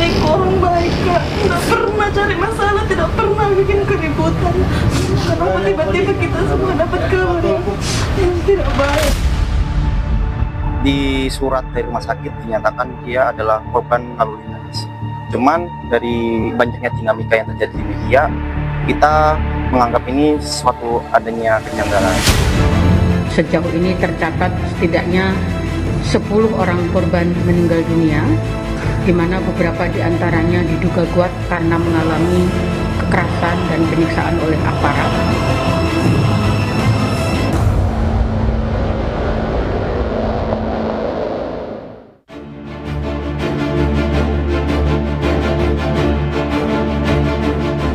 Adikku orang baik, Kak. Tidak pernah cari masalah, tidak pernah bikin keributan. Kenapa tiba-tiba kita semua dapat kabar yang tidak baik? Di surat dari rumah sakit dinyatakan dia adalah korban lalu lintas. Cuman dari banyaknya dinamika yang terjadi di media, kita menganggap ini suatu adanya kejanggalan. Sejauh ini tercatat setidaknya 10 orang korban meninggal dunia, di mana beberapa di antaranya diduga kuat karena mengalami kekerasan dan penyiksaan oleh aparat.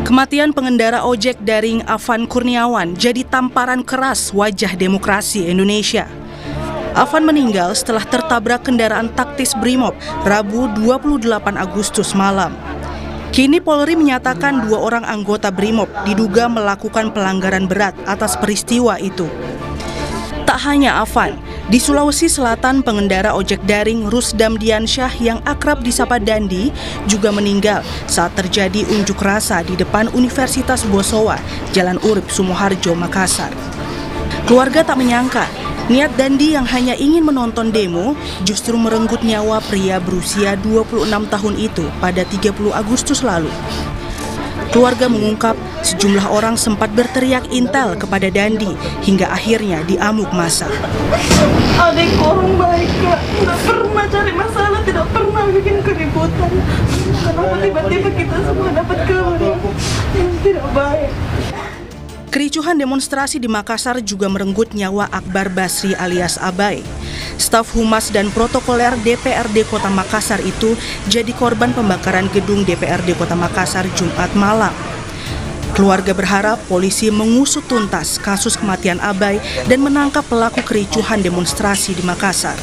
Kematian pengendara ojek daring Afan Kurniawan jadi tamparan keras wajah demokrasi Indonesia. Afan meninggal setelah tertabrak kendaraan taktis Brimob Rabu 28 Agustus malam. Kini Polri menyatakan 2 orang anggota Brimob diduga melakukan pelanggaran berat atas peristiwa itu. Tak hanya Afan, di Sulawesi Selatan pengendara ojek daring Rusdam Diansyah yang akrab disapa Dandi juga meninggal saat terjadi unjuk rasa di depan Universitas Bosowa, Jalan Urip Sumoharjo, Makassar. Keluarga tak menyangka niat Dandi yang hanya ingin menonton demo justru merenggut nyawa pria berusia 26 tahun itu pada 30 Agustus lalu. Keluarga mengungkap sejumlah orang sempat berteriak intel kepada Dandi hingga akhirnya diamuk massa. Adikku orang baik, Kak. Tidak pernah cari masalah, tidak pernah bikin keributan. Kenapa tiba-tiba kita semua dapat kabar yang tidak baik? Kericuhan demonstrasi di Makassar juga merenggut nyawa Akbar Basri alias Abai. Staf Humas dan Protokoler DPRD Kota Makassar itu jadi korban pembakaran gedung DPRD Kota Makassar Jumat malam. Keluarga berharap polisi mengusut tuntas kasus kematian Abai dan menangkap pelaku kericuhan demonstrasi di Makassar.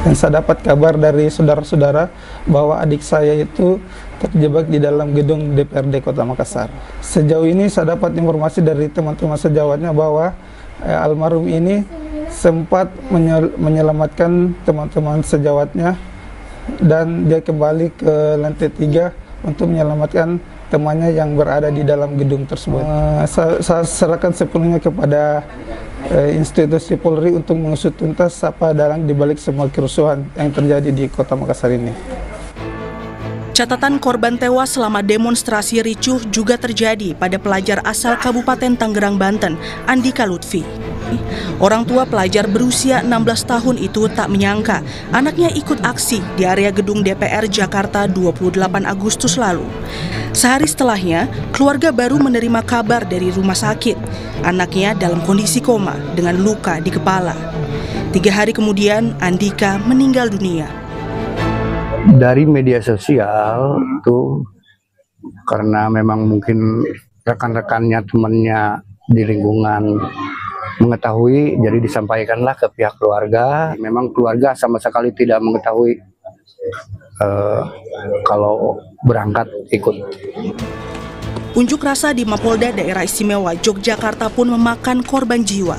Dan saya dapat kabar dari saudara-saudara bahwa adik saya itu terjebak di dalam gedung DPRD Kota Makassar. Sejauh ini saya dapat informasi dari teman-teman sejawatnya bahwa almarhum ini sempat menyelamatkan teman-teman sejawatnya dan dia kembali ke lantai 3 untuk menyelamatkan temannya yang berada di dalam gedung tersebut. Saya serahkan sepenuhnya kepada institusi Polri untuk mengusut tuntas apa dalang dibalik semua kerusuhan yang terjadi di Kota Makassar ini. Catatan korban tewas selama demonstrasi ricuh juga terjadi pada pelajar asal Kabupaten Tangerang, Banten, Andika Lutfi. Orang tua pelajar berusia 16 tahun itu tak menyangka anaknya ikut aksi di area gedung DPR Jakarta 28 Agustus lalu. Sehari setelahnya, keluarga baru menerima kabar dari rumah sakit. Anaknya dalam kondisi koma dengan luka di kepala. 3 hari kemudian, Andika meninggal dunia. Dari media sosial itu karena memang mungkin rekan-rekannya, temannya di lingkungan mengetahui, jadi disampaikanlah ke pihak keluarga. Memang keluarga sama sekali tidak mengetahui kalau berangkat ikut. Unjuk rasa di Mapolda Daerah Istimewa Yogyakarta pun memakan korban jiwa.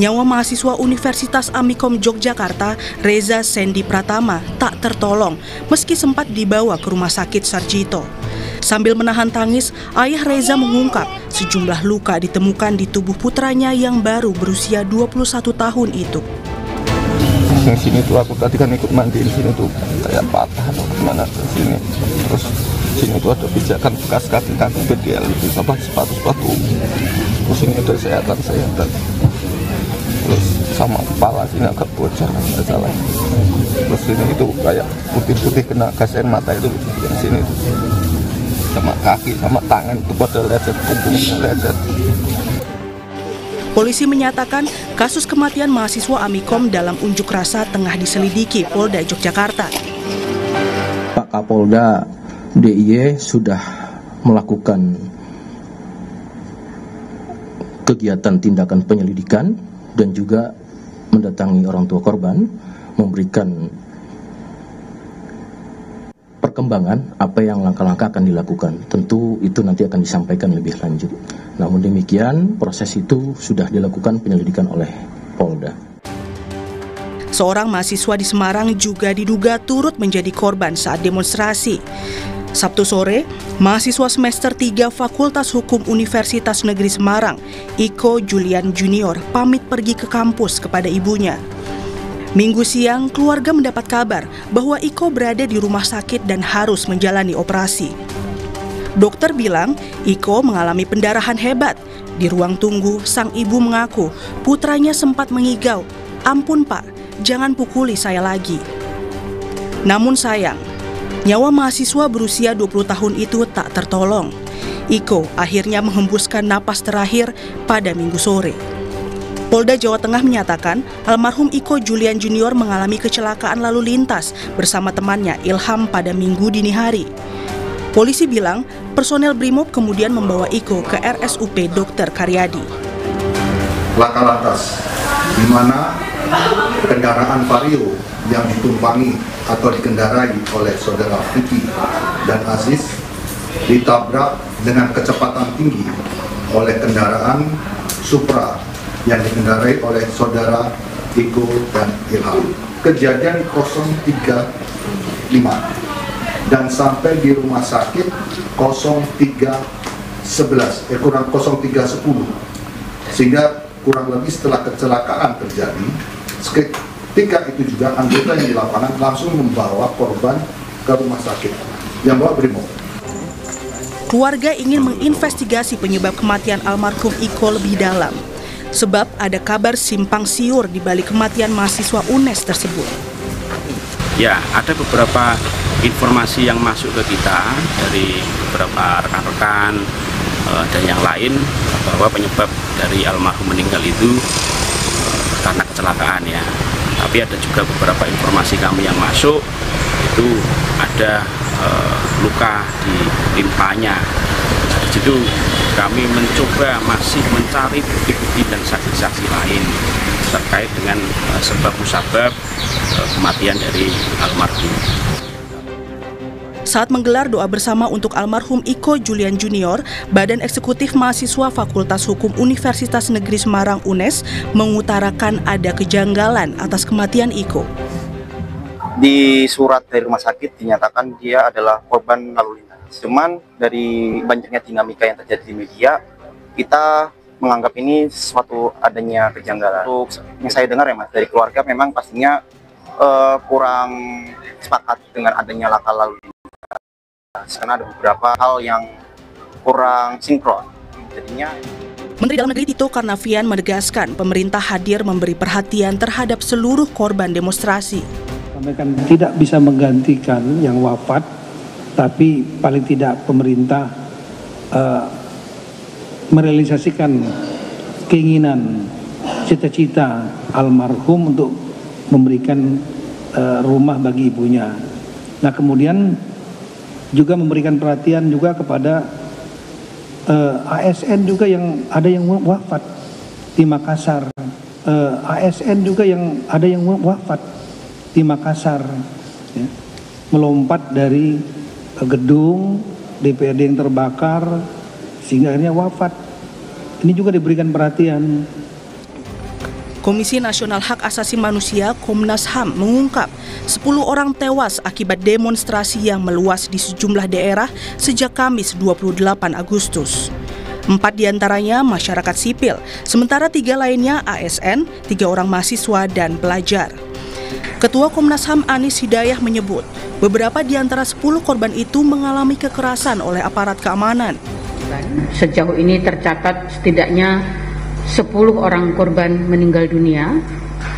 Nyawa mahasiswa Universitas Amikom Yogyakarta, Reza Sendi Pratama, tak tertolong meski sempat dibawa ke Rumah Sakit Sarjito. Sambil menahan tangis, ayah Reza mengungkap sejumlah luka ditemukan di tubuh putranya yang baru berusia 21 tahun itu. Di sini tuh aku tadi kan ikut mandi di sini tuh kayak patah atau gimana ke sini. Terus sini tuh ada pijakan bekas kaki-kaki bedel itu sama sepatu-sepatu. Terus ini ada sehatan. Terus sama kepala sini agak bocor nggak salah. Terus ini itu kayak putih-putih kena gas air mata itu yang sini tuh. Sama kaki sama tangan itu pada lecet, punggungnya lecet. Polisi menyatakan kasus kematian mahasiswa Amikom dalam unjuk rasa tengah diselidiki Polda Yogyakarta. Pak Kapolda DIY sudah melakukan kegiatan tindakan penyelidikan dan juga mendatangi orang tua korban, memberikan perkembangan apa yang langkah-langkah akan dilakukan. Tentu itu nanti akan disampaikan lebih lanjut. Namun demikian, proses itu sudah dilakukan penyelidikan oleh Polda. Seorang mahasiswa di Semarang juga diduga turut menjadi korban saat demonstrasi. Sabtu sore, mahasiswa semester 3 Fakultas Hukum Universitas Negeri Semarang, Iko Julian Junior, pamit pergi ke kampus kepada ibunya. Minggu siang, keluarga mendapat kabar bahwa Iko berada di rumah sakit dan harus menjalani operasi. Dokter bilang Iko mengalami pendarahan hebat. Di ruang tunggu, sang ibu mengaku putranya sempat mengigau, "Ampun Pak, jangan pukuli saya lagi." Namun sayang, nyawa mahasiswa berusia 20 tahun itu tak tertolong. Iko akhirnya menghembuskan napas terakhir pada Minggu sore. Polda Jawa Tengah menyatakan almarhum Iko Julian Junior mengalami kecelakaan lalu lintas bersama temannya Ilham pada Minggu dini hari. Polisi bilang personel Brimob kemudian membawa Iko ke RSUP Dr. Karyadi. Laka lantas, di mana kendaraan Vario yang ditumpangi atau dikendarai oleh saudara Vicky dan Aziz ditabrak dengan kecepatan tinggi oleh kendaraan Supra yang dikendarai oleh saudara Iko dan Ilham. Kejadian 03.5 dan sampai di rumah sakit 03.10, sehingga kurang lebih setelah kecelakaan terjadi, ketika itu juga anggota yang di lapangan langsung membawa korban ke rumah sakit yang bawa Brimob. Keluarga ingin menginvestigasi penyebab kematian almarhum Iko lebih dalam, sebab ada kabar simpang siur di balik kematian mahasiswa UNES tersebut. Ya, ada beberapa informasi yang masuk ke kita dari beberapa rekan-rekan dan yang lain bahwa penyebab dari almarhum meninggal itu karena kecelakaan ya. Tapi ada juga beberapa informasi kami yang masuk itu ada luka di limpahnya. Di situ kami mencoba masih mencari bukti-bukti dan saksi-saksi lain terkait dengan sebab musabab kematian dari almarhum. Saat menggelar doa bersama untuk almarhum Iko Julian Junior, Badan Eksekutif Mahasiswa Fakultas Hukum Universitas Negeri Semarang UNES mengutarakan ada kejanggalan atas kematian Iko. Di surat dari rumah sakit dinyatakan dia adalah korban lalu lintas. Cuman dari banyaknya dinamika yang terjadi di media, kita menganggap ini sesuatu adanya kejanggalan. Untuk yang saya dengar ya Mas, dari keluarga memang pastinya kurang sepakat dengan adanya laka lalu lintas. Karena ada beberapa hal yang kurang sinkron. Jadinya Menteri Dalam Negeri Tito Karnavian menegaskan pemerintah hadir memberi perhatian terhadap seluruh korban demonstrasi. Sampaikan tidak bisa menggantikan yang wafat, tapi paling tidak pemerintah merealisasikan keinginan cita-cita almarhum untuk memberikan rumah bagi ibunya. Nah kemudian juga memberikan perhatian juga kepada ASN juga yang ada yang wafat di Makassar. ASN juga yang ada yang wafat di Makassar, ya, melompat dari gedung DPRD yang terbakar sehingga akhirnya wafat. Ini juga diberikan perhatian. Komisi Nasional Hak Asasi Manusia Komnas HAM mengungkap 10 orang tewas akibat demonstrasi yang meluas di sejumlah daerah sejak Kamis 28 Agustus. 4 diantaranya masyarakat sipil, sementara 3 lainnya ASN, 3 orang mahasiswa dan pelajar. Ketua Komnas HAM Anis Hidayah menyebut, beberapa di antara 10 korban itu mengalami kekerasan oleh aparat keamanan. Sejauh ini tercatat setidaknya 10 orang korban meninggal dunia,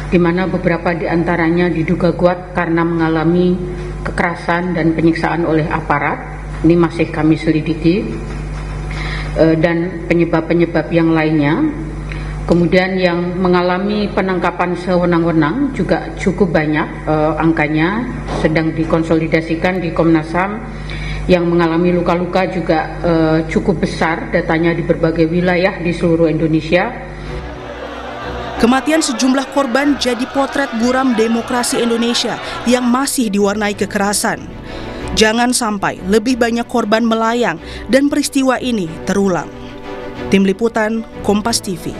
di mana beberapa di antaranya diduga kuat karena mengalami kekerasan dan penyiksaan oleh aparat. Ini masih kami selidiki, dan penyebab-penyebab yang lainnya. Kemudian yang mengalami penangkapan sewenang-wenang juga cukup banyak, angkanya sedang dikonsolidasikan di Komnas HAM. Yang mengalami luka-luka juga cukup besar, datanya di berbagai wilayah di seluruh Indonesia. Kematian sejumlah korban jadi potret buram demokrasi Indonesia yang masih diwarnai kekerasan. Jangan sampai lebih banyak korban melayang dan peristiwa ini terulang. Tim Liputan Kompas TV.